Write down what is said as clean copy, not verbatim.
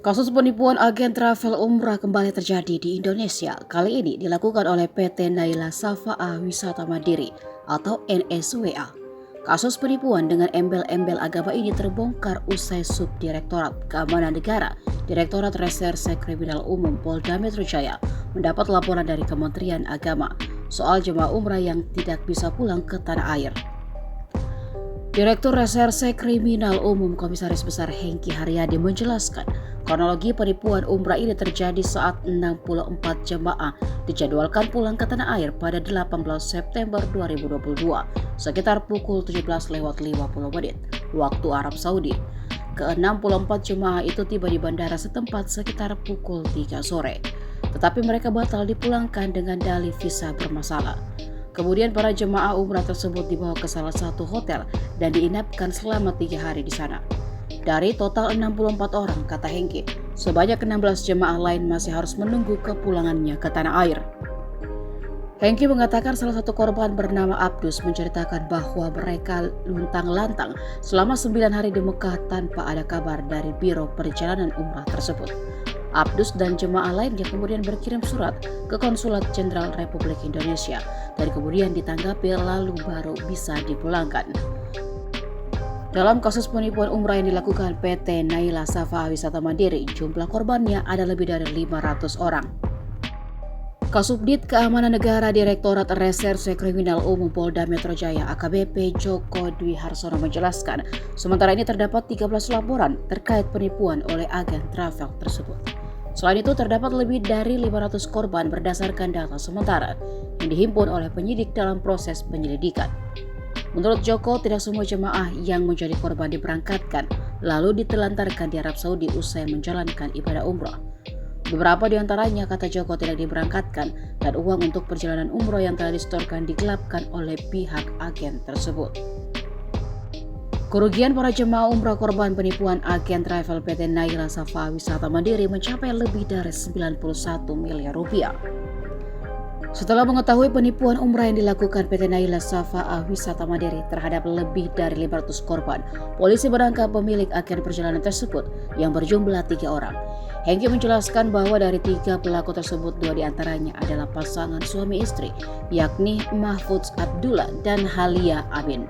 Kasus penipuan agen travel umrah kembali terjadi di Indonesia. Kali ini dilakukan oleh PT Naila Safa'a Wisata Mandiri atau NSWA. Kasus penipuan dengan embel-embel agama ini terbongkar usai Subdirektorat Keamanan Negara, Direktorat Reserse Kriminal Umum Polda Metro Jaya mendapat laporan dari Kementerian Agama soal jemaah umrah yang tidak bisa pulang ke tanah air. Direktur Reserse Kriminal Umum Komisaris Besar Hengki Haryadi menjelaskan, kronologi penipuan umrah ini terjadi saat 64 jemaah dijadwalkan pulang ke tanah air pada 18 September 2022 sekitar pukul 17.50 waktu Arab Saudi. Ke-64 jemaah itu tiba di bandara setempat sekitar pukul 3 sore, tetapi mereka batal dipulangkan dengan dalih visa bermasalah. Kemudian para jemaah umrah tersebut dibawa ke salah satu hotel dan diinapkan selama 3 hari di sana. Dari total 64 orang, kata Hengki, sebanyak 16 jemaah lain masih harus menunggu kepulangannya ke tanah air. Hengki mengatakan salah satu korban bernama Abdus menceritakan bahwa mereka luntang-lantang selama 9 hari di Mekah tanpa ada kabar dari Biro Perjalanan Umrah tersebut. Abdus dan jemaah lainnya kemudian berkirim surat ke Konsulat Jenderal Republik Indonesia dan kemudian ditanggapi lalu baru bisa dipulangkan. Dalam kasus penipuan umrah yang dilakukan PT Naila Safa'a Wisata Mandiri, jumlah korbannya ada lebih dari 500 orang. Kasubdit Keamanan Negara Direktorat Reserse Kriminal Umum Polda Metro Jaya AKBP Joko Dwi Harsono menjelaskan, sementara ini terdapat 13 laporan terkait penipuan oleh agen travel tersebut. Selain itu terdapat lebih dari 500 korban berdasarkan data sementara yang dihimpun oleh penyidik dalam proses penyelidikan. Menurut Joko, tidak semua jemaah yang menjadi korban diberangkatkan lalu ditelantarkan di Arab Saudi usai menjalankan ibadah umrah. Beberapa di antaranya, kata Joko, tidak diberangkatkan dan uang untuk perjalanan umroh yang telah disetorkan digelapkan oleh pihak agen tersebut. Kerugian para jemaah umrah korban penipuan agen travel PT Naila Safa'a Wisata Mandiri mencapai lebih dari 91 miliar rupiah. Setelah mengetahui penipuan umrah yang dilakukan PT Naila Safa'a Wisata Mandiri terhadap lebih dari 500 korban, polisi menangkap pemilik agen perjalanan tersebut yang berjumlah 3 orang. Hengki menjelaskan bahwa dari 3 pelaku tersebut, 2 diantaranya adalah pasangan suami istri, yakni Mahfudz Abdullah dan Halia Amin.